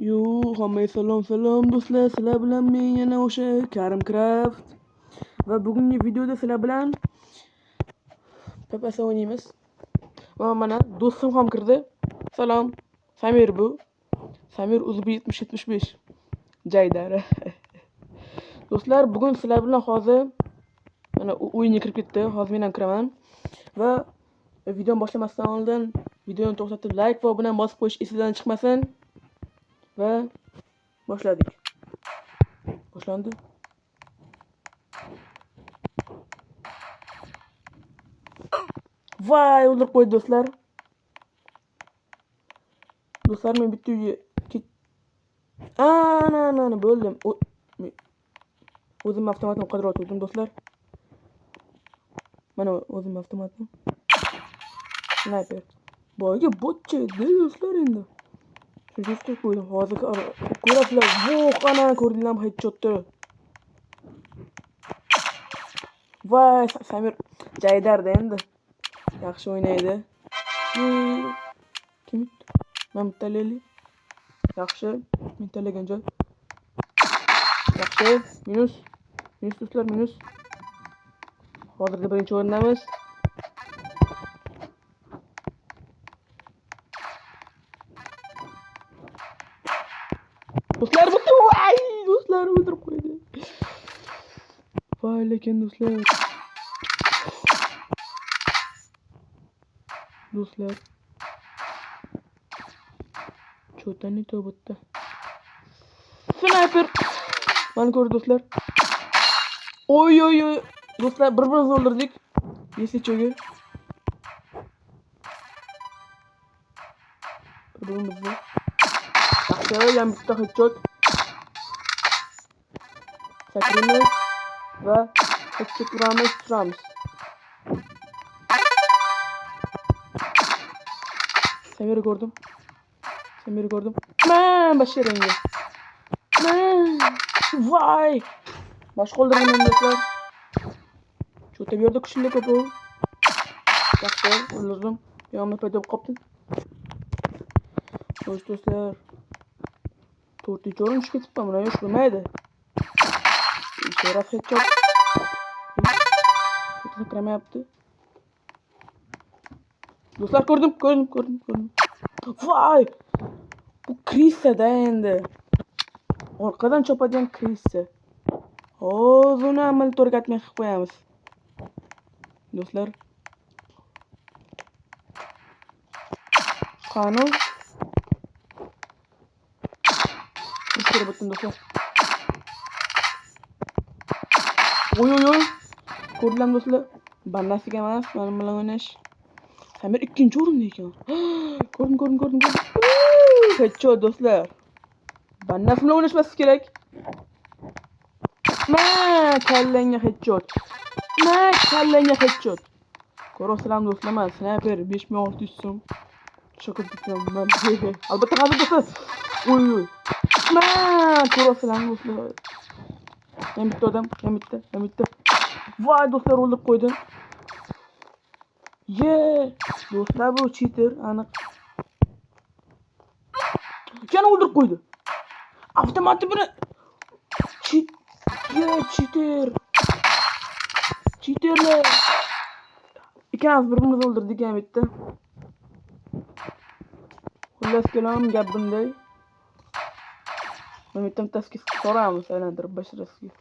Yo, hammaga salom do'stlar. Sizlar bilan men yana o'sha Karimcraft va bugungi videoda sizlar bilan papasa o'ynaymiz. Va mana do'stim ham kirdi. Salom. Samir bu. Samir uzbi 7075. Jaydar. Do'stlar, bugun sizlar bilan hozir mana o'yinga kirib ketdi. Hozir men ham kiraman. Va videoni boshlamasdan oldin videoni to'xtatib like va obuna bosib qo'yish esingizdan chiqmasin. Va boshladik. Boshlandi. Vay, o'ldirib qo'ydi do'stlar. Do'stlar, men bitta uyga ana bo'ldim. O'zim avtomatni qadar o'tdim do'stlar. Mana o'zim avtomatni. Sniper. Boyga botcha edi do'stlar endi. Shuncha qo'ydim. Hozir ko'rasizlar. Voh, ana ko'rdinglarmi headshotni? Vay, Samir Jaydarda endi. Yaxshi o'ynaydi. Kim? Mamtaleli. Yaxshi. Men tanlagan joy. Yaxshi. Minus do'stlar, minus. Hozirda birinchi o'rindamiz. Do'stlar, voy, do'stlar o'ldirib qo'ydi. Voy, lekin do'stlar. Do'stlar. Cho'ta ne to bitta. Sniper. Mana ko'rdi do'stlar. Oy. Do'stlar, bir-birimizni o'ldirdik. Yesicho'ga. Bir-birimizni. Yaxshi, ham bitta headshot. Sakrimiz va headshot uramiz. Samir'i gördüm. Man, başarınca. Man. Vay. Baş qoldiraman do'stlar. Cho'ta bu yerda kuchli ko'p u. Yaxshi, o'ldirdim. Yonimda paydo bo'lib qopti. Do'stlar. 4-chi o'rin tushib ketibman, buni yo'q bo'lmaydi. Sharaf headshot. Sakramayapti. Do'stlar, ko'rdim. Voy! Bu Krissa-da endi. Orqadan chopadigan Krissa. Hozir uni amal to'rgatmay qilib qo'yamiz. Do'stlar. Qani? Ishtirib o'tdim do'stlar. Oy. Ko'rdilar do'stlar. Bandasiga emas, men bilan o'ynash. Samir 2-o'rinda ekan. Ko'rdim. Headshot do'stlar. Bandasi bilan o'ynashmasiz kerak. Kallanga headshot. Ko'rasizlar do'stlar, men sniper 5600 so'm. Shokib ketganman. Albatta hozir do'stlar. Oy. Ko'rasizlar do'stlar. Ham bitta. Voy, do'stlar, o'ldirib qo'ydim. Do'stlar, bu cheater aniq. Yana o'ldirib qo'ydi. Avtomatni buni cheater. Cheaterlar. Ikkalamiz birimizni o'ldirdik ham bitta. Xullas kelam gap bunday. Men bitta so'ramiz aylantirib bashirasiga.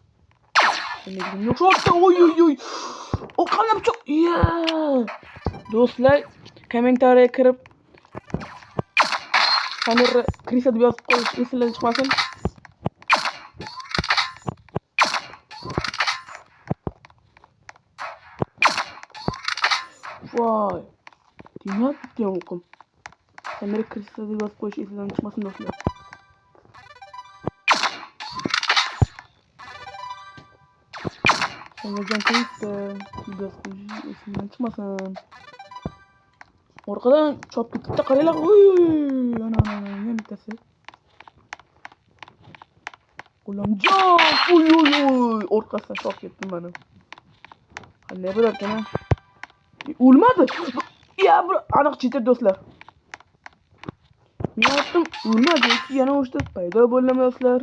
Oy. O qanday çok. Do'stlar, kommentariyaga kirib Samir Krissa deb yozib qo'yish esingizdan chiqmasin. Voy. Demak, bitta o'qim. Samir Krissa deb yozib qo'yish esingizdan chiqmasin do'stlar. Samirjon Krissa deb yozib qo'yish esingizdan chiqmasin. Orqadan chop ketdi, qaranglar. Ana, yana bittasi. Qo'lamjon. Orqasidan chop ketdim mana. Qanday bo'lar ekan? O'lmadi. Ya, bir aniq cheater do'stlar. Ne yaptım? Olmadı ki yana uçtu. Payda bo'ldim do'stlar.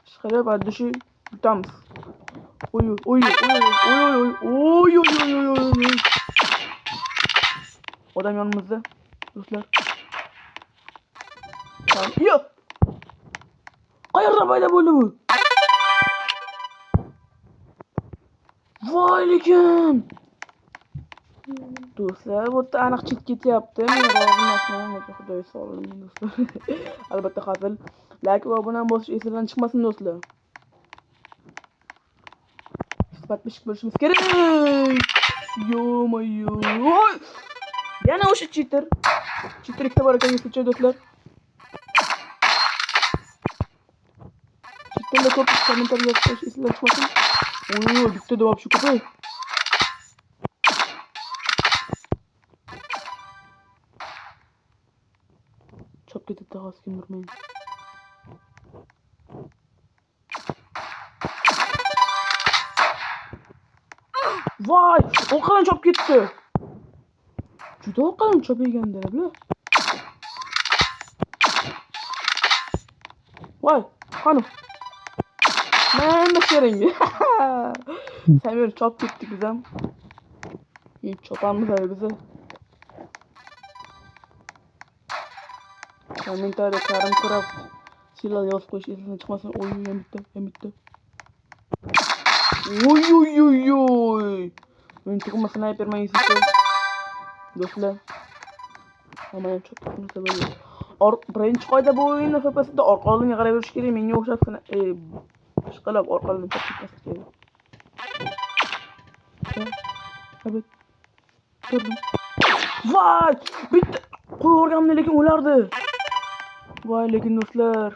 Ishqilib addishi yutamiz. Oy oy oy oy oy oy oy oy. Odam yanımızda. Do'stlar. Tamam. Yo. Qayerda payda bo'ldi bu? Voy lekin. Do'stlar, bu yerda aniq chit ketyapti. Men roziman, lekin xudoy sog'liq do'stlar. Albatta hazil. Like va obuna bosish esingizdan chiqmasin do'stlar. Isbatmishik bo'lishimiz kerak. Yo-mayo. Yana o'sha cheater. Cheater ikkita bor ekan do'stlar. Cheaterlar ko'p kommentar yozish esingizdan chiqmasin. Oy, bitta javob shu ko'p. Chop ketdi hozir kim bilmaydi. Voy, orqadan chop ketdi. Juda orqadan chop yeganlar bular. Voy, qani. Mana sheringi. Samir chop ketdik biz ham. Chopamiz bizni. Kommentarda Karim Craft silah yozib qo'yish esingizdan chiqmasin. Oy, ham bitta. Oy. Men tug'ma sniperman yesizlar. Do'stlar. Hamma chop ketsa bo'ladi. Birinchi qoida bu o'yinda FPS'da orqadan qarayverish kerak. Menga o'xshab ishqilab orqadan chop ketmaslik kerak. Evet. Gördüm. Vay! Bitti. Qo'yganimda lekin o'lardi. Voy lekin do'stlar.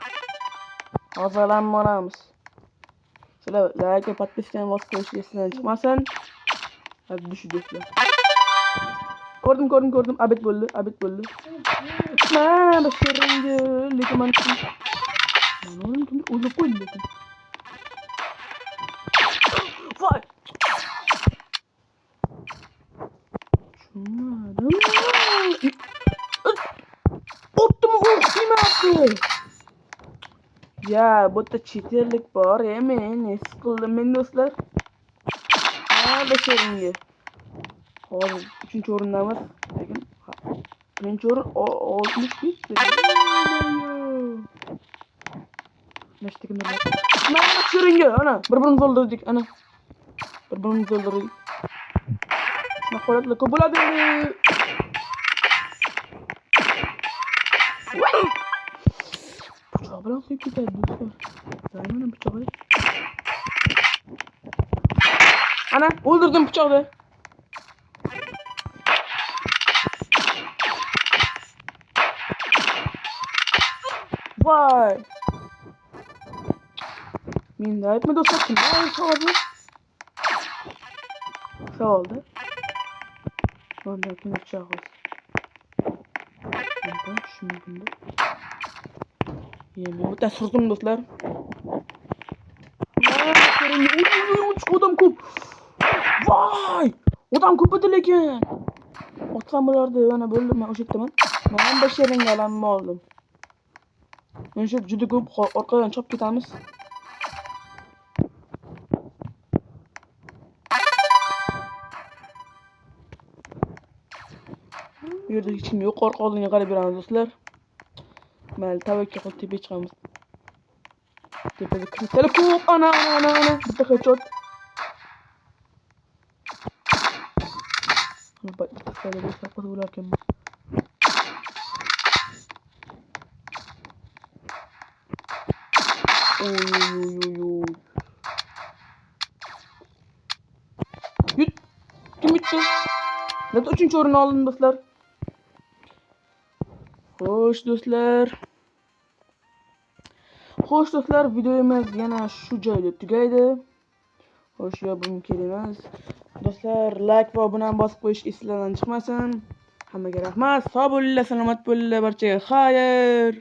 Azalanmaymiz. Sizlar like, podpiskani bosib qo'yish esingizdan chiqmasin. Hadi düşü do'stlar. Ko'rdim. Abid bo'ldi. Mana sheringi lekin men olim kimdir o'ylab qo'ydim lekin. Voy! Ottum o'qiyapti. Ya, bu yerda cheaterlik bor, men qildim men do'stlar. Mana sheringi. Hozir 3-o'rindamiz. Lekin birinchi o'rin 60 Mana sheringi, ana bir-birimizni o'ldirdik, ana. Bir-birimizni o'ldirdik. Shuna holatlar ko'p bo'ladi. Bıçağı bilan so'yib ketadi do'stlar. Mana bıçağı. Ana, o'ldirdim bıçağı. Vay. Mende ayıpmı do'stlar? Kimlar sağladı? Sağ oldu. Ondan kim bıçağı olsun. Ondan düşündüm de. Yemeği de sırtım do'stlar. Odam ko'p. Voy! Odam ko'p edi lekin. Otsam bo'lardi, mana bo'ldim men o'sha yerdaman. Men 5 yeringga alamni oldim. Men shu juda ko'p orqadan chop ketamiz. Bu yerda hech kim yo'q, orqadan qarab beramiz do'stlar. Mayli, tavakkal qilib tepaga chiqamiz. Tepada kristal ko'p, ana. Bitta headshot. Bitta sayla bo'lsa qotib bo'larkanman. Oy. Yut. Kim bitti? Neden 3. o'rinni oldim do'stlar? Xo'sh do'stlar, videomiz yana shu joyda tugaydi. Xo'sh, yo bunga kelamiz. Do'stlar, like va obuna bosib qo'yish esingizdan chiqmasin. Hammaga rahmat. Sog' bo'linglar, salomat bo'linglar, barchaga xayr.